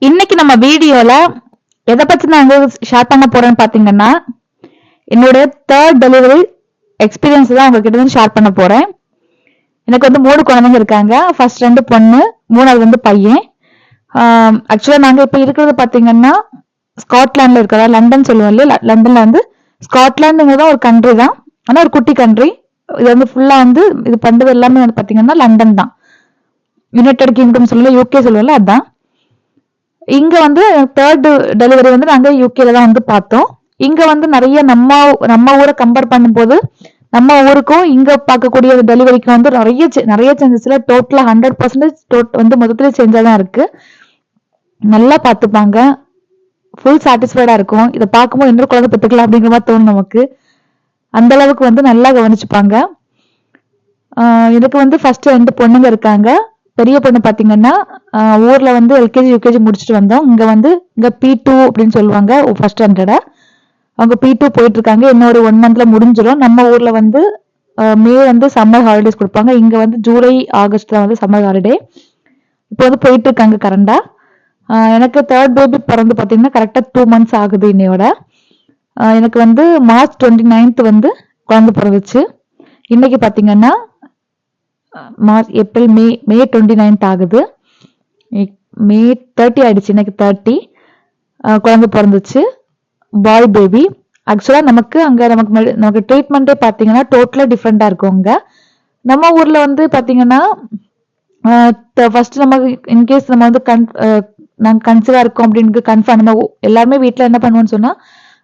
இன்னைக்கு நம்ம வீடியோல எதை பத்தி நான் உங்களுக்கு ஷேர் பண்ண போறேன்னு பாத்தீங்கன்னா, என்னுடைய தேர்ட் டெலிவரி எக்ஸ்பீரியன்ஸ் தான் உங்ககிட்ட இருந்து ஷேர் பண்ண போறேன். எனக்கு வந்து 3 குழந்தைங்க இருக்காங்க. ஃபர்ஸ்ட் 2 பொண்ணு, 3வது வந்து பையன். ஆக்சுவலா நாங்க இப்ப இருக்கிறது பாத்தீங்கன்னா, ஸ்காட்லாண்ட்ல இருக்கிறதா லண்டன் சொல்லுவோம் இல்லையா? லண்டன்ல வந்து ஸ்காட்லாண்டுங்கிறது ஒரு கண்ட்ரி தான். ஆனா ஒரு குட்டி கண்ட்ரி. இது வந்து ஃபுல்லா வந்து இது பண்றது எல்லாமே வந்து பாத்தீங்கன்னா லண்டன் தான். யுனைடெட் கிங்டம் சொல்லுவோம், யூகே சொல்லுவோம்ல அதான். இங்க வந்து தேர்ட் டெலிவரி வந்து நாங்க யூகேல தான் வந்து பார்த்தோம். இங்க வந்து நிறைய நம்ம ஊரை கம்பேர் பண்ணும்போது நம்ம ஊருக்கும் இங்க பார்க்கக்கூடிய டெலிவரிக்கு வந்து நிறைய சேஞ்சஸ்ல டோட்டலா 100% வந்து மொத்தத்துல சேஞ்சா தான் இருக்கு. நல்லா பார்த்துப்பாங்க, ஃபுல் சாட்டிஸ்ஃபைடா இருக்கும். இதை பார்க்கும்போது இன்னொரு குழந்தை பெற்றுக்கலாம் அப்படிங்கிற மாதிரி தோணும் நமக்கு. அந்த அளவுக்கு வந்து நல்லா கவனிச்சுப்பாங்க. எனக்கு வந்து ஃபர்ஸ்ட் 2 பொண்ணுங்க இருக்காங்க. பெரிய பொண்ணு பாத்தீங்கன்னா ஊர்ல வந்து எல்கேஜி யூகேஜி முடிச்சுட்டு வந்தோம். இங்க P2 அப்படின்னு சொல்லுவாங்க ஃபர்ஸ்ட் ஸ்டாண்டர்ட. அவங்க P2 போயிட்டு இருக்காங்க. இன்னொரு 1 மந்த்ல முடிஞ்சிடும். நம்ம ஊர்ல வந்து மே வந்து சம்மர் ஹாலிடேஸ் கொடுப்பாங்க. இங்க வந்து ஜூலை ஆகஸ்ட்ல வந்து சம்மர் ஹாலிடே. இப்போ வந்து போயிட்டு இருக்காங்க கரண்டா. எனக்கு தேர்ட் பேபி பிறந்து பாத்தீங்கன்னா கரெக்டா 2 மந்த்ஸ் ஆகுது இன்னையோட. எனக்கு வந்து மார்ச் 29 வந்து குழந்தை பிறந்துச்சு. இன்னைக்கு பாத்தீங்கன்னா மார்ச் ஏப்ரல் மே 29 ஆகுது. மே 30 ஆயிடுச்சு. இன்னைக்கு 30 குழந்தை பிறந்துச்சு, பாய் பேபி. ஆக்சுவலா நமக்கு ட்ரீட்மெண்ட்டே பாத்தீங்கன்னா டோட்டலா டிஃப்ரெண்டா இருக்கும். அங்க நம்ம ஊர்ல வந்து பாத்தீங்கன்னா ஃபர்ஸ்ட் நமக்கு இன்கேஸ் நம்ம வந்து நாங்க கன்சீவா இருக்கோம் அப்படின்னு கன்ஃபார்ம் நம்ம எல்லாருமே வீட்டுல என்ன பண்ணுவோம்னு சொன்னா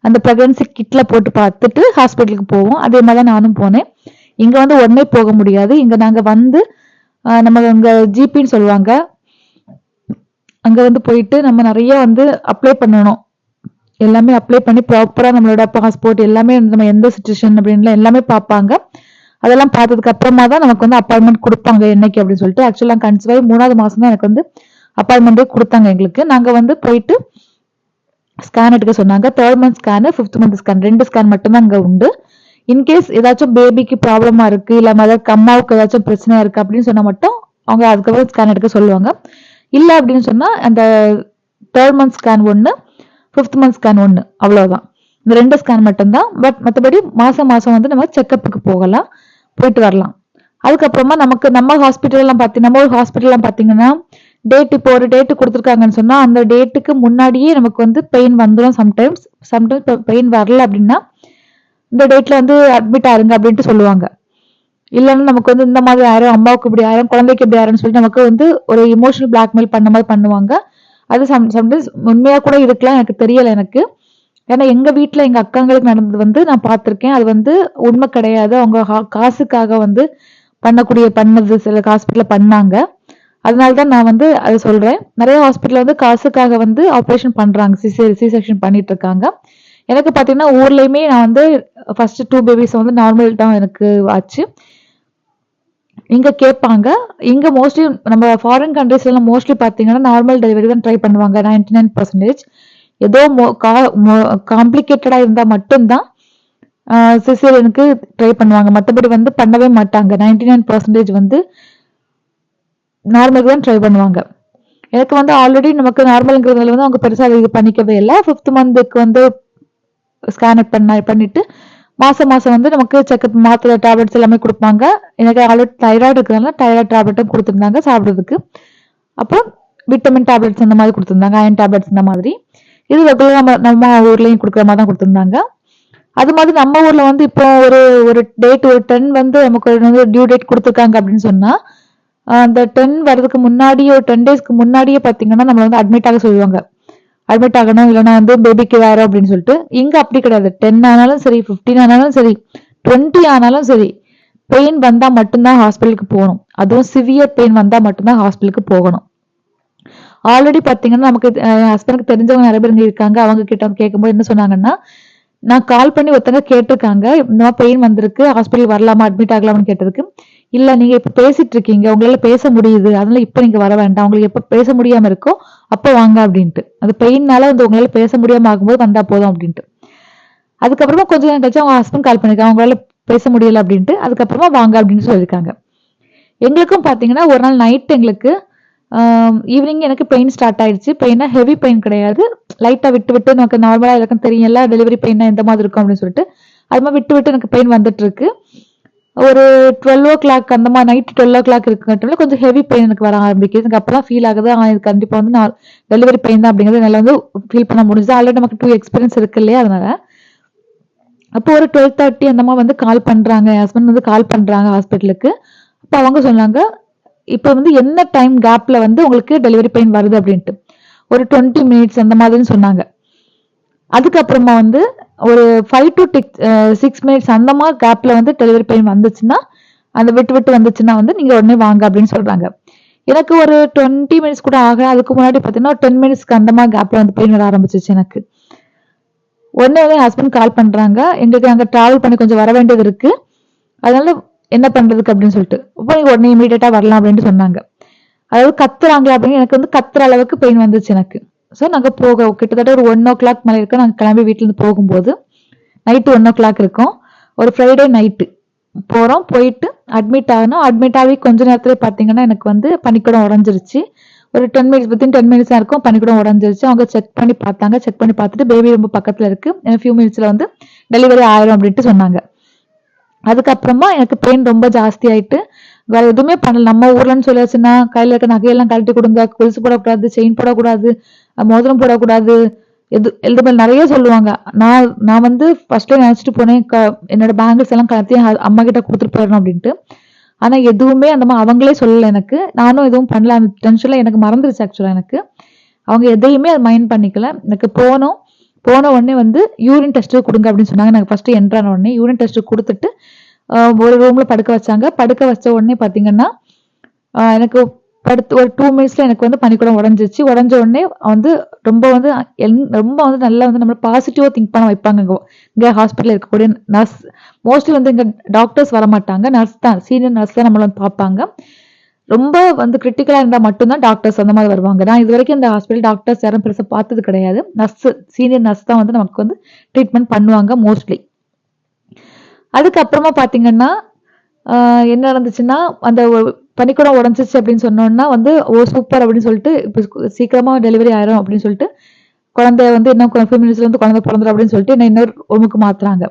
அந்த பிரெக்னன்சி கிட்ல போட்டு பார்த்துட்டு ஹாஸ்பிட்டலுக்கு போவோம். அதே மாதிரி தான் நானும் போனேன். இங்க வந்து உடனே போக முடியாது. இங்க நாங்க வந்து நம்ம அங்க ஜிபின்னு சொல்லுவாங்க, அங்க வந்து போயிட்டு நம்ம நிறைய வந்து அப்ளை பண்ணணும். எல்லாமே அப்ளை பண்ணி ப்ராப்பரா நம்மளோட பாஸ்போர்ட் எல்லாமே நம்ம எந்த சிச்சுவேஷன் அப்படின்னு எல்லாமே பார்ப்பாங்க. அதெல்லாம் பார்த்ததுக்கு அப்புறமா தான் நமக்கு வந்து அப்பாயின்மெண்ட் கொடுப்பாங்க என்னைக்கு அப்படின்னு சொல்லிட்டு. ஆக்சுவலா கன்சீவ் ஆகி 3வது மாசம் தான் எனக்கு வந்து அப்பாயின்மெண்டே கொடுத்தாங்க எங்களுக்கு. நாங்க வந்து போயிட்டு ஸ்கேன் எடுக்க சொன்னாங்க. 3rd month scan, 5th month scan 2 scan மட்டும்தான் அங்க உண்டு. இன்கேஸ் ஏதாச்சும் பேபிக்கு ப்ராப்ளமா இருக்கு, இல்ல அம்மாவுக்கு ஏதாச்சும் பிரச்சனையா இருக்கு அப்படின்னு சொன்னா மட்டும் அவங்க அதுக்கப்புறம் ஸ்கேன் எடுக்க சொல்லுவாங்க. இல்ல அப்படின்னு சொன்னா அந்த 3rd month scan 1, 5th month scan 1 அவ்வளவுதான். இந்த 2 ஸ்கேன் மட்டும்தான். பட் மற்றபடி மாசம் வந்து நம்ம செக்கப்புக்கு போகலாம், போயிட்டு வரலாம். அதுக்கப்புறமா நம்ம ஹாஸ்பிட்டல்லாம் நம்ம ஒரு ஹாஸ்பிட்டல்லாம் பாத்தீங்கன்னா டேட் இப்போ ஒரு டேட் கொடுத்துருக்காங்கன்னு சொன்னா அந்த டேட்டுக்கு முன்னாடியே நமக்கு வந்து பெயின் வந்துடும். சம்டைம்ஸ் பெயின் வரல அப்படின்னா இந்த டேட்ல வந்து அட்மிட் ஆயிருங்க அப்படின்ட்டு சொல்லுவாங்க. இல்லைன்னா நமக்கு வந்து இந்த மாதிரி ஆயிரம், அம்மாவுக்கு இப்படி ஆயிரம், குழந்தைக்கு இப்படி ஆயிரம்னு சொல்லிட்டு நமக்கு வந்து ஒரு இமோஷனல் பிளாக்மெயில் பண்ண மாதிரி பண்ணுவாங்க. அது சம்டைம்ஸ் உண்மையா கூட இருக்கலாம், எனக்கு தெரியல எனக்கு. ஏன்னா எங்க வீட்டுல எங்க அக்காங்களுக்கு நடந்தது வந்து நான் பார்த்திருக்கேன். அது வந்து உண்மை கிடையாது. அவங்க காசுக்காக வந்து பண்ணது சில ஹாஸ்பிட்டல்ல பண்ணாங்க. அதனாலதான் நான் வந்து அதை சொல்றேன். நிறைய ஹாஸ்பிட்டல் வந்து காசுக்காக வந்து ஆப்ரேஷன் பண்றாங்க, சி செக்ஷன் பண்ணிட்டு இருக்காங்க. எனக்கு பாத்தீங்கன்னா ஊர்லயுமே நான் வந்து ஃபர்ஸ்ட் 2 பேபிஸ் வந்து நார்மல் தான் எனக்கு ஆச்சு. இங்க கேட்பாங்க. இங்க மோஸ்ட்லி நம்ம ஃபாரின் கண்ட்ரீஸ்ல எல்லாம் மோஸ்ட்லி பாத்தீங்கன்னா நார்மல் டெலிவரி தான் ட்ரை பண்ணுவாங்க 99%. ஏதோ காம்ப்ளிகேட்டடா இருந்தா மட்டும்தான் சிசேரியனுக்கு ட்ரை பண்ணுவாங்க. மற்றபடி வந்து பண்ணவே மாட்டாங்க. 99% வந்து நார்மலுக்கு தான் ட்ரை பண்ணுவாங்க. எனக்கு வந்து ஆல்ரெடி நமக்கு நார்மல்ங்கிறதுனால வந்து அவங்க பெருசா இது பண்ணிக்கவே இல்லை. 5th மந்த்துக்கு வந்து ஸ்கேன் பண்ணிட்டு மாசம் வந்து நமக்கு செக்அப், மாத்திரை, டேப்லெட்ஸ் எல்லாமே கொடுப்பாங்க. எனக்கு ஆல்ரெடி தைராய்டு இருக்கிறதுனால தைராய்டு டேப்லெட்டும் கொடுத்துருந்தாங்க சாப்பிட்றதுக்கு. அப்புறம் விட்டமின் டேப்லெட்ஸ் இந்த மாதிரி கொடுத்துருந்தாங்க, அயன் டேப்லெட்ஸ் இந்த மாதிரி. இது ரெகுலரா நம்ம ஊர்லயும் கொடுக்குற மாதிரி தான் கொடுத்துருந்தாங்க. அது மாதிரி நம்ம ஊர்ல வந்து இப்போ ஒரு டேட் ஒரு 10 வந்து நமக்கு வந்து டியூ டேட் கொடுத்துருக்காங்க அப்படின்னு சொன்னா அந்த 10 வர்றதுக்கு முன்னாடி ஒரு 10 டேஸ்க்கு முன்னாடியே பாத்தீங்கன்னா நம்மள வந்து அட்மிட் ஆக சொல்லுவாங்க. அட்மிட் ஆகணும், இல்லைன்னா வந்து பேபிக்கு வேற அப்படின்னு சொல்லிட்டு. இங்க அப்படி கிடையாது. 10 ஆனாலும் சரி, 15 ஆனாலும் சரி, 20 ஆனாலும் சரி, பெயின் வந்தா மட்டும்தான் ஹாஸ்பிட்டலுக்கு போகணும். அதுவும் சிவியர் பெயின் வந்தா மட்டும்தான் ஹாஸ்பிட்டலுக்கு போகணும். ஆல்ரெடி பாத்தீங்கன்னா நமக்கு ஹஸ்பண்டுக்கு தெரிஞ்சவங்க நிறைய பேர் இருக்காங்க. அவங்க கிட்ட கேட்கும்போது என்ன சொன்னாங்கன்னா, நான் கால் பண்ணி ஒருத்தங்க கேட்டிருக்காங்க, இந்த மாதிரி பெயின் வந்திருக்கு, ஹாஸ்பிட்டல் வரலாமா, அட்மிட் ஆகலாமான்னு கேட்டதுக்கு, இல்ல நீங்க இப்ப பேசிட்டு இருக்கீங்க, உங்களால பேச முடியுது, அதனால இப்ப நீங்க வர வேண்டாம், உங்களுக்கு எப்ப பேச முடியாம இருக்கோ அப்ப வாங்க அப்படின்ட்டு. அது பெயின்னால வந்து உங்களால பேச முடியாம ஆகும்போது வந்தா போதும் அப்படின்ட்டு. அதுக்கப்புறமா கொஞ்ச நேரம் கழிச்சு அவங்க ஹஸ்பண்ட் கால் பண்ணிருக்காங்க, அவங்களால பேச முடியல அப்படின்ட்டு. அதுக்கப்புறமா வாங்க அப்படின்னு சொல்லியிருக்காங்க. எங்களுக்கும் பாத்தீங்கன்னா ஒரு நாள் நைட் எங்களுக்கு ஈவினிங் எனக்கு பெயின் ஸ்டார்ட் ஆயிடுச்சு. பெயின்னா ஹெவி பெயின் கிடையாது. லைட்டா விட்டு விட்டு நமக்கு நார்மலா எல்லாருக்கும் தெரியும்ல டெலிவரி பெயின்னா எந்த மாதிரி இருக்கும் அப்படின்னு சொல்லிட்டு. அது மாதிரி விட்டு விட்டு எனக்கு பெயின் வந்துட்டு இருக்கு. ஒரு 12:00 அந்த மாதிரி நைட் 12:00 இருக்குங்கட்டுல கொஞ்சம் ஹெவி பெயின் எனக்கு வர ஆரம்பிக்குது. எனக்கு அப்பதான் ஃபீல் ஆகுது. இது கண்டிப்பா வந்து நான் டெலிவரி பெயின் தான் அப்படிங்கிறது என்னால வந்து ஃபீல் பண்ண முடிஞ்சுது. ஆல்ரெடி நமக்கு 2 எக்ஸ்பீரியன்ஸ் இருக்கு இல்லையா? அதனால. அப்போ ஒரு 12:30 அந்த மாதிரி வந்து கால் பண்றாங்க. என் ஹஸ்பண்ட் வந்து கால் பண்றாங்க ஹாஸ்பிட்டலுக்கு. அப்ப அவங்க சொன்னாங்க, இப்ப வந்து என்ன டைம் கேப்ல வந்து உங்களுக்கு டெலிவரி பெயின் வருது அப்படின்ட்டு. ஒரு 20 மினிட்ஸ் அந்த மாதிரின்னு சொன்னாங்க. அதுக்கப்புறமா வந்து ஒரு 5 to 6 மினிட்ஸ் அந்த மாதிரி கேப்ல வந்து டெலிவரி பெயின் வந்துச்சுன்னா, அந்த விட்டு விட்டு வந்துச்சுன்னா வந்து நீங்க உடனே வாங்க அப்படின்னு சொல்றாங்க. எனக்கு ஒரு 20 மினிட்ஸ் கூட ஆகல. அதுக்கு முன்னாடி பார்த்தீங்கன்னா, 10 மினிட்ஸ்க்கு அந்த மாதிரி கேப்ல வந்து பெயின் வர ஆரம்பிச்சுச்சு எனக்கு. உடனே வந்து என் ஹஸ்பண்ட் கால் பண்றாங்க. எங்களுக்கு அங்க டிராவல் பண்ணி கொஞ்சம் வர வேண்டியது இருக்கு. அதனால என்ன பண்றதுக்கு அப்படின்னு சொல்லிட்டு. அப்ப நீங்க உடனே இமீடியட்டா வரலாம் அப்படின்ட்டு சொன்னாங்க. அதாவது கத்துறாங்க அப்படின்னு எனக்கு வந்து கத்துற அளவுக்கு பெயின் வந்துச்சு எனக்கு. ஸோ நாங்க கிட்டத்தட்ட ஒரு 1:00 மேல இருக்கு. நாங்க கிளம்பி வீட்ல இருந்து போகும்போது நைட்டு 1:00 இருக்கும். ஒரு ஃப்ரைடே நைட்டு போறோம். போயிட்டு அட்மிட் ஆகணும். அட்மிட் ஆகி கொஞ்ச நேரத்திலே பார்த்தீங்கன்னா, எனக்கு வந்து பனிக்குடம் உடைஞ்சிருச்சு. ஒரு 10 மினிட்ஸ் வித்தின் 10 மினிட்ஸ் தான் இருக்கும். பனிக்குடம் உடைஞ்சிருச்சு. அவங்க செக் பண்ணி பார்த்தாங்க. செக் பண்ணி பார்த்துட்டு பேபி ரொம்ப பக்கத்துல இருக்கு. ஃபியூ மினிட்ஸ்ல வந்து டெலிவரி ஆயிரும் அப்படின்ட்டு சொன்னாங்க. அதுக்கப்புறமா எனக்கு பெயின் ரொம்ப ஜாஸ்தி ஆயிட்டு வேற எதுவுமே பண்ணல. நம்ம ஊர்லன்னு சொல்லியாச்சுன்னா கையில இருக்க நகையெல்லாம் கழட்டி கொடுங்க, கொலுசு போடக்கூடாது, செயின் போடக்கூடாது, மோதிரம் போடக்கூடாது, எதுவுமே நிறைய சொல்லுவாங்க. நான் நான் வந்து ஃபர்ஸ்ட்ல நினைச்சிட்டு போனேன் என்னோட பேங்கிள்ஸ் எல்லாம் கலத்தி அம்மா கிட்ட கொடுத்துட்டு போயிடணும் அப்படின்ட்டு. ஆனா எதுவுமே அந்த மாதிரி அவங்களே சொல்லல எனக்கு. நானும் எதுவும் பண்ணல. அந்த டென்ஷன்ல எனக்கு மறந்துருச்சு ஆக்சுவலா எனக்கு. அவங்க எதையுமே அது மைண்ட் பண்ணிக்கல. எனக்கு போன உடனே வந்து யூரின் டெஸ்ட் கொடுங்க அப்படின்னு சொன்னாங்க. எனக்கு ஃபர்ஸ்ட் என்ட்ரான உடனே யூரின் டெஸ்ட் கொடுத்துட்டு ஒரு ரூம்ல படுக்க வச்சாங்க. படுக்க வச்ச உடனே பாத்தீங்கன்னா எனக்கு படுத்து ஒரு 2 மினிட்ஸ்ல எனக்கு வந்து பனிக்குடம் உடைஞ்சிருச்சு. உடைஞ்ச உடனே வந்து ரொம்ப வந்து ரொம்ப வந்து நல்லா வந்து நம்ம பாசிட்டிவா திங்க் பண்ண வைப்பாங்க இங்க ஹாஸ்பிட்டல் இருக்கக்கூடிய நர்ஸ். மோஸ்ட்லி வந்து இங்க டாக்டர்ஸ் வர மாட்டாங்க. நர்ஸ் தான், சீனியர் நர்ஸ் தான் நம்மள வந்து பார்ப்பாங்க. ரொம்ப வந்து கிரிட்டிக்கலா இருந்தா மட்டும்தான் டாக்டர்ஸ் அந்த மாதிரி வருவாங்க. நான் இது வரைக்கும் இந்த ஹாஸ்பிட்டல் டாக்டர்ஸ் யாரும் பெருசா பார்த்தது கிடையாது. நர்ஸ், சீனியர் நர்ஸ் தான் வந்து நமக்கு வந்து ட்ரீட்மெண்ட் பண்ணுவாங்க மோஸ்ட்லி. அதுக்கப்புறமா பாத்தீங்கன்னா என்ன நடந்துச்சுன்னா, அந்த பனிக்குடம் உடைஞ்சிச்சு அப்படின்னு சொன்னோன்னா வந்து சூப்பர் அப்படின்னு சொல்லிட்டு இப்போ சீக்கிரமா டெலிவரி ஆயிரும் அப்படின்னு சொல்லிட்டு குழந்தை வந்து இன்னும் ஃபியூ மினிட்ஸ்ல வந்து குழந்தை பிறந்துரும் அப்படின்னு சொல்லிட்டு என்ன இன்னொரு ரூமுக்கு மாத்துறாங்க.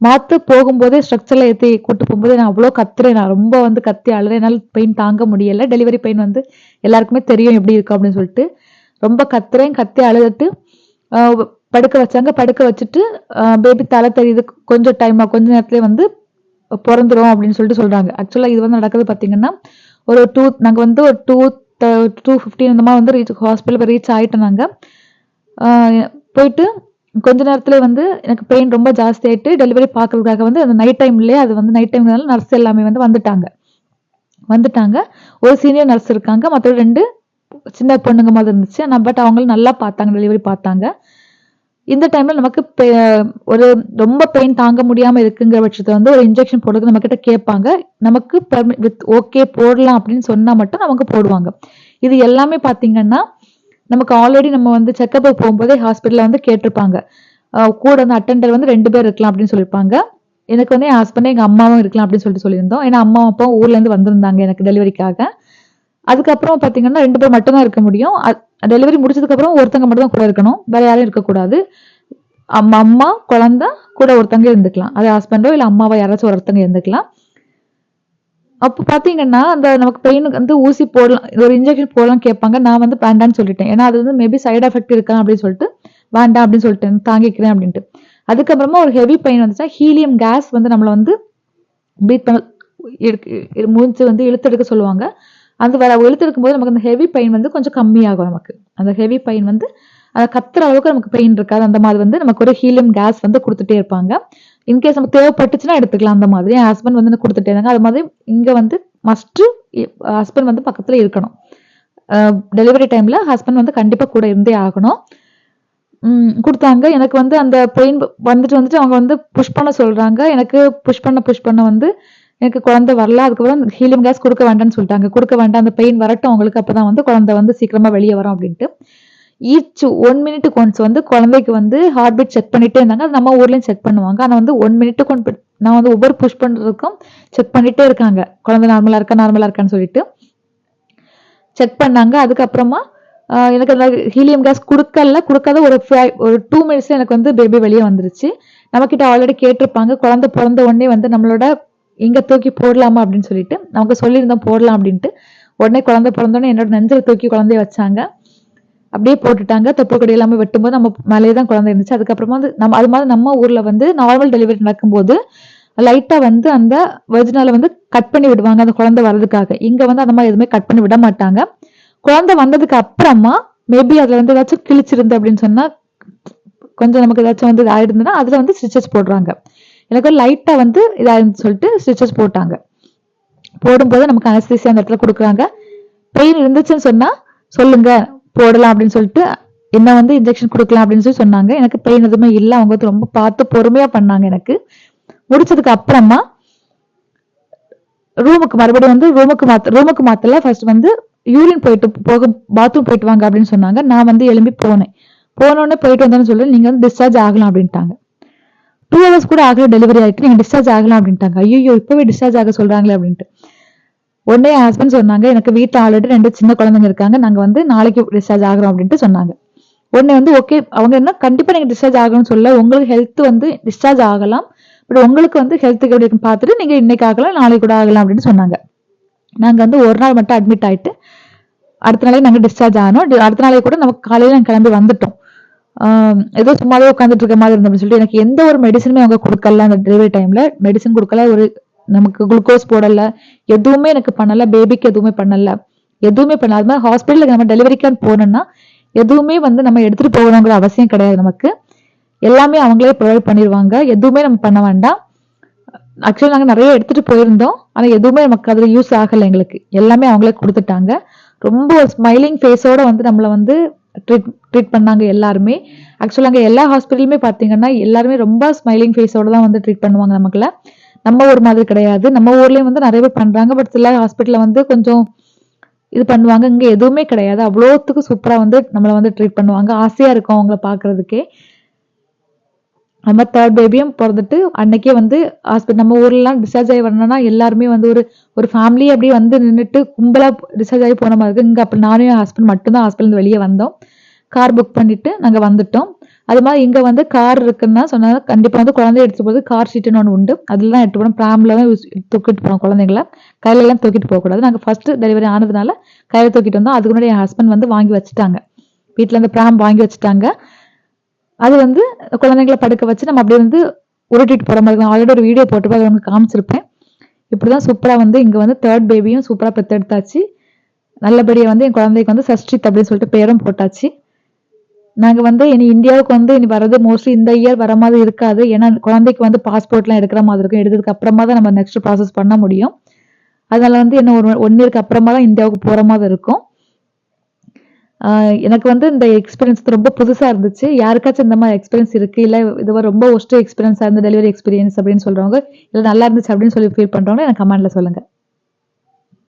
மாத்த போகும்போதே ஸ்ட்ரக்சர்ல ஏற்றி கூட்டு போகும்போது நான் அவ்வளோ கத்துறேன். நான் ரொம்ப வந்து கத்தி அழுறேன். என்னால் பெயின் தாங்க முடியல. டெலிவரி பெயின் வந்து எல்லாருக்குமே தெரியும் எப்படி இருக்கும் அப்படின்னு சொல்லிட்டு ரொம்ப கத்துறேன். கத்தி அழுதுட்டு படுக்க வச்சாங்க. படுக்க வச்சுட்டு பேபி தலை தெரியுது, கொஞ்சம் கொஞ்ச நேரத்துலேயே வந்து பிறந்துரும் அப்படின்னு சொல்லிட்டு சொல்றாங்க. ஆக்சுவலா இது வந்து நடக்குது பாத்தீங்கன்னா ஒரு நாங்க வந்து ஒரு 2:15 இந்த மாதிரி வந்து ஹாஸ்பிட்டல் ரீச் ஆயிட்டோம். நாங்க போயிட்டு கொஞ்ச நேரத்துல வந்து எனக்கு பெயின் ரொம்ப ஜாஸ்தி ஆயிட்டு டெலிவரி பாக்குறதுக்காக வந்து அந்த நைட் டைம்லயே அது வந்து நைட் டைம்னால நர்ஸ் எல்லாமே வந்து வந்துட்டாங்க. ஒரு சீனியர் நர்ஸ் இருக்காங்க. மற்ற 2 சின்ன பொண்ணுங்க மாதிரி இருந்துச்சு. பட் அவங்களும் நல்லா பார்த்தாங்க, டெலிவரி பார்த்தாங்க. இந்த டைம்ல நமக்கு ஒரு ரொம்ப பெயின் தாங்க முடியாம இருக்குங்கிற பட்சத்துல வந்து ஒரு இன்ஜெக்ஷன் போடுறதுக்கு நம்ம கிட்ட கேட்பாங்க. நமக்கு ஓகே போடலாம் அப்படின்னு சொன்னா மட்டும் நமக்கு போடுவாங்க. இது எல்லாமே பாத்தீங்கன்னா நமக்கு ஆல்ரெடி நம்ம வந்து செக்கப் போகும்போதே ஹாஸ்பிட்டல்ல வந்து கேட்டிருப்பாங்க. கூட வந்து அட்டெண்டர் வந்து 2 பேர் இருக்கலாம் அப்படின்னு சொல்லியிருப்பாங்க. எனக்கு வந்து என் ஹஸ்பண்ட் எங்க அம்மாவும் இருக்கலாம் அப்படின்னு சொல்லியிருந்தோம். ஏன்னா அம்மா அப்பா ஊர்ல இருந்து வந்திருந்தாங்க எனக்கு டெலிவரிக்காக. அதுக்கப்புறம் பாத்தீங்கன்னா 2 பேர் மட்டும் தான் இருக்க முடியும். டெலிவரி முடிச்சதுக்கு அப்புறம் ஒருத்தங்க மட்டும் தான் கூட இருக்கணும். வேற யாரும் இருக்கக்கூடாது. அம்மா, குழந்தை கூட ஒருத்தங்க இருந்துக்கலாம். அது ஹஸ்பண்டோ இல்ல அம்மாவோ யாராச்சும் ஒருத்தங்க இருந்துக்கலாம். அப்ப பாத்தீங்கன்னா அந்த நமக்கு பெயினுக்கு வந்து ஊசி போடலாம், ஒரு இன்ஜெக்ஷன் போடலாம் கேட்பாங்க. நான் வந்து வேண்டான்னு சொல்லிட்டேன். ஏன்னா அது வந்து மேபி சைடு எஃபெக்ட் இருக்கலாம் அப்படின்னு சொல்லிட்டு வேண்டாம் அப்படின்னு சொல்லிட்டேன், தாங்கிக்கிறேன் அப்படின்ட்டு. அதுக்கப்புறமா ஒரு ஹெவி பெயின் வந்துச்சா ஹீலியம் கேஸ் வந்து நம்மள வந்து பிரீத் பண்ண மூச்சு வந்து இழுத்தெடுக்க சொல்லுவாங்க. அந்த இழுத்தெடுக்கும் போது நமக்கு அந்த ஹெவி பெயின் வந்து கொஞ்சம் கம்மியாகும். நமக்கு அந்த ஹெவி பெயின் வந்து அதை கத்துற அளவுக்கு நமக்கு பெயின் இருக்காது. அந்த மாதிரி வந்து நமக்கு ஒரு ஹீலியம் கேஸ் வந்து கொடுத்துட்டே இருப்பாங்க. இன்கேஸ் நமக்கு தேவைப்பட்டுச்சுன்னா எடுத்துக்கலாம். அந்த மாதிரி என் ஹஸ்பண்ட் வந்து கொடுத்துட்டே இருந்தாங்க. அது மாதிரி இங்க வந்து மஸ்ட் ஹஸ்பண்ட் வந்து பக்கத்துல இருக்கணும். டெலிவரி டைம்ல ஹஸ்பண்ட் வந்து கண்டிப்பா கூட இருந்தே ஆகணும். கொடுத்தாங்க. எனக்கு வந்து அந்த பெயின் வந்துட்டு அவங்க வந்து புஷ் பண்ண சொல்றாங்க. எனக்கு புஷ் பண்ண வந்து எனக்கு குழந்தை வரல. அதுக்கப்புறம் ஹீலியம் கேஸ் கொடுக்க வேண்டாம்னு சொல்லிட்டாங்க. கொடுக்க வேண்டாம், அந்த பெயின் வரட்டும் அவங்களுக்கு, அப்பதான் வந்து குழந்தை வந்து சீக்கிரமா வெளியே வரும் அப்படின்ட்டு. ஈச் 1 மினிட்டுக்கு ஒன்ஸ் வந்து குழந்தைக்கு வந்து ஹார்ட் பீட் செக் பண்ணிட்டே இருந்தாங்க. அது நம்ம ஊர்லயும் செக் பண்ணுவாங்க. ஆனா வந்து 1 மினிட்டுக்கு நான் வந்து ஒவ்வொரு புஷ் பண்றதுக்கும் செக் பண்ணிட்டே இருக்காங்க. குழந்தை நார்மலா இருக்கான்னு சொல்லிட்டு செக் பண்ணாங்க. அதுக்கப்புறமா எனக்கு அந்த ஹீலியம் கேஸ் கொடுக்காத ஒரு 2 மினிட்ஸ்ல எனக்கு வந்து பேபி வெளியே வந்துருச்சு. நம்மகிட்ட ஆல்ரெடி கேட்டிருப்பாங்க, குழந்தை பிறந்த உடனே வந்து நம்மளோட இங்க தூக்கி போடலாமா அப்படின்னு சொல்லிட்டு. அவங்க சொல்லியிருந்தோம் போடலாம் அப்படின்ட்டு. உடனே குழந்தை பிறந்தோடனே என்னோட நெஞ்சில தூக்கி குழந்தைய வச்சாங்க. அப்படியே போட்டுட்டாங்க. தொப்புள் எல்லாமே வெட்டும்போது நம்ம மேலேயே தான் குழந்தை இருந்துச்சு. அதுக்கப்புறமா வந்து அது மாதிரி நம்ம ஊர்ல வந்து நார்மல் டெலிவரி நடக்கும்போது லைட்டா வந்து அந்த வெர்ஜினால வந்து கட் பண்ணி விடுவாங்க அந்த குழந்தை வர்றதுக்காக. இங்க வந்து அந்த மாதிரி எதுவுமே கட் பண்ணி விட மாட்டாங்க. குழந்தை வந்ததுக்கு அப்புறமா மேபி அதுல வந்து ஏதாச்சும் கிழிச்சிருந்து அப்படின்னு சொன்னா கொஞ்சம் நமக்கு ஏதாச்சும் வந்து ஆயிருந்ததுன்னா அதுல வந்து ஸ்டிச்சஸ் போடுறாங்க. எனக்கு லைட்டா வந்து இதாயிருன்னு சொல்லிட்டு ஸ்டிச்சஸ் போட்டாங்க. போடும்போது நமக்கு அனஸ்தீசியா அந்த இடத்துல கொடுக்குறாங்க. பெயின் இருந்துச்சுன்னு சொன்னா சொல்லுங்க போடலாம் அப்படின்னு சொல்லிட்டு என்ன வந்து இன்ஜெக்ஷன் கொடுக்கலாம் அப்படின்னு சொல்லி சொன்னாங்க. எனக்கு பெயின் எதுவுமே இல்லை. அவங்க வந்து ரொம்ப பார்த்து பொறுமையா பண்ணாங்க. எனக்கு முடிச்சதுக்கு அப்புறமா மறுபடியும் வந்து ரூமுக்கு மாத்தல. ஃபர்ஸ்ட் வந்து யூரின் பாத்ரூம் போயிட்டு வாங்க அப்படின்னு சொன்னாங்க. நான் வந்து எழும்பி போனேன். போனோடனே போயிட்டு வந்தேன்னு சொல்லி நீங்க வந்து டிஸ்சார்ஜ் ஆகலாம் அப்படின்ட்டாங்க. 2 hours கூட ஆகல டெலிவரி ஆயிட்டு நீங்க டிஸ்சார்ஜ் ஆகலாம் அப்படின்ட்டாங்க. ஐயோ இப்பவே டிஸ்சார்ஜ் ஆக சொல்றாங்களே அப்படின்ட்டு. உடனே என் ஹஸ்பண்ட் சொன்னாங்க, எனக்கு வீட்டுல ஆல்ரெடி 2 சின்ன குழந்தைங்க இருக்காங்க, நாங்க வந்து நாளைக்கு டிஸ்சார்ஜ் ஆகிறோம் அப்படின்ட்டு சொன்னாங்க. உடனே வந்து ஓகே, அவங்க என்ன கண்டிப்பா நீங்க டிஸ்சார்ஜ் ஆகணும்னு சொல்ல, உங்களுக்கு ஹெல்த் வந்து டிஸ்சார்ஜ் ஆகலாம், பட் உங்களுக்கு வந்து ஹெல்த்துக்கு எப்படி இருக்குன்னு பார்த்துட்டு நீங்க இன்னைக்கு ஆகலாம் நாளைக்கு கூட ஆகலாம் அப்படின்னு சொன்னாங்க. நாங்க வந்து ஒரு நாள் மட்டும் அட்மிட் ஆயிட்டு அடுத்த நாளே நாங்க டிஸ்சார்ஜ் ஆனோம். அடுத்த நாளே கூட நமக்கு காலையில நாங்க கிளம்பி வந்துட்டோம். ஏதோ சும்மாவே உட்காந்துட்டு இருக்க மாதிரி இருந்தோம்னு சொல்லிட்டு எனக்கு எந்த ஒரு மெடிசனுமே அவங்க கொடுக்கல. அந்த டெலிவரி டைம்ல மெடிசன் கொடுக்கல, ஒரு நமக்கு குளுக்கோஸ் போடல, எதுவுமே எனக்கு பண்ணல, பேபிக்கு எதுவுமே பண்ணல, எதுவுமே பண்ணல. அது மாதிரி ஹாஸ்பிட்டலுக்கு நம்ம டெலிவரிக்கான்னு போனோம்னா எதுவுமே வந்து நம்ம எடுத்துட்டு போகணுங்கிற அவசியம் கிடையாது. நமக்கு எல்லாமே அவங்களே ப்ரொவைட் பண்ணிடுவாங்க. எதுவுமே நம்ம பண்ண வேண்டாம். ஆக்சுவலி நாங்க நிறைய எடுத்துட்டு போயிருந்தோம். ஆனா எதுவுமே நமக்கு அதுல யூஸ் ஆகல. எங்களுக்கு எல்லாமே அவங்களே கொடுத்துட்டாங்க. ரொம்ப ஸ்மைலிங் ஃபேஸோட வந்து நம்மள வந்து ட்ரீட் பண்ணாங்க எல்லாருமே. ஆக்சுவலா அங்க எல்லா ஹாஸ்பிட்டலுமே பாத்தீங்கன்னா எல்லாருமே ரொம்ப ஸ்மைலிங் ஃபேஸோட தான் வந்து ட்ரீட் பண்ணுவாங்க நமக்குல. நம்ம ஊர் மாதிரி கிடையாது. நம்ம ஊர்லயும் வந்து நிறைய பேர் பண்றாங்க. பட் சில ஹாஸ்பிட்டல்ல வந்து கொஞ்சம் இது பண்ணுவாங்க. இங்க எதுவுமே கிடையாது. அவ்வளோத்துக்கு சூப்பரா வந்து நம்மள வந்து ட்ரீட் பண்ணுவாங்க. ஆசையா இருக்கும் அவங்கள பாக்குறதுக்கே. நம்ம 3rd பேபியும் பிறந்துட்டு அன்னைக்கே வந்து நம்ம ஊர்லாம் டிஸ்சார்ஜ் ஆகி வரணும்னா எல்லாருமே வந்து ஒரு ஃபேமிலி அப்படியே வந்து நின்றுட்டு கும்பலா டிஸ்சார்ஜ் ஆகி போன மாதிரி இருக்கு. இங்க அப்படி நானும் என் ஹஸ்பண்ட் மட்டும்தான் ஹாஸ்பிட்டல் வெளியே வந்தோம். கார் புக் பண்ணிட்டு நாங்க வந்துட்டோம். அது மாதிரி இங்க வந்து கார் இருக்குன்னா சொன்னாங்க, கண்டிப்பா வந்து குழந்தைய எடுத்துட்டு போது கார் சீட்டுன்னு ஒன்று உண்டு. அதுல தான் எடுத்து போனோம். பிராம்ல தான் தூக்கிட்டு போனோம் குழந்தைங்கள. கையில எல்லாம் தூக்கிட்டு போகக்கூடாது. நாங்க ஃபர்ஸ்ட் டெலிவரி ஆனதுனால கையில தூக்கிட்டு வந்தோம். அதுக்கு முன்னாடி என் ஹஸ்பண்ட் வந்து வாங்கி வச்சுட்டாங்க. வீட்டுல இருந்து பிராம் வாங்கி வச்சுட்டாங்க. அது வந்து குழந்தைங்களை படுக்க வச்சு நம்ம அப்படியே வந்து உருட்டிட்டு போற மாதிரி. ஆல்ரெடி ஒரு வீடியோ போட்டு அதை உங்களுக்கு காமிச்சிருப்பேன். இப்படிதான் சூப்பரா வந்து இங்க வந்து 3rd பேபியும் சூப்பரா பெத்தெடுத்தாச்சு. நல்லபடியா வந்து என் குழந்தைக்கு வந்து சஷ்டித் அப்படின்னு சொல்லிட்டு பேரும் போட்டாச்சு. நாங்க வந்து இனி இந்தியாவுக்கு வந்து இனி வர்றது மோஸ்ட்லி இந்த இயர் வர மாதிரி இருக்காது. ஏன்னா குழந்தைக்கு வந்து பாஸ்போர்ட்லாம் எடுக்கிற மாதிரி இருக்கும். எடுத்ததுக்கு அப்புறமா தான் நம்ம நெக்ஸ்ட் ப்ராசஸ் பண்ண முடியும். அதனால வந்து இன்னும் ஒரு 1 இயருக்கு அப்புறமா தான் இந்தியாவுக்கு போற மாதிரி இருக்கும். எனக்கு வந்து இந்த எக்ஸ்பீரியன்ஸ் ரொம்ப புதுசா இருந்துச்சு. யாருக்காச்சும் இந்த மாதிரி எக்ஸ்பீரியன்ஸ் இருக்கு, இல்ல இது ரொம்ப ஒஸ்ட் எக்ஸ்பீரியன்ஸா இருந்த டெலிவரி எக்ஸ்பீரியன்ஸ் அப்படின்னு சொல்றவங்க, இல்ல நல்லா இருந்துச்சு அப்படின்னு சொல்லி ஃபீல் பண்றவங்க எனக்கு கமெண்ட்ல சொல்லுங்க.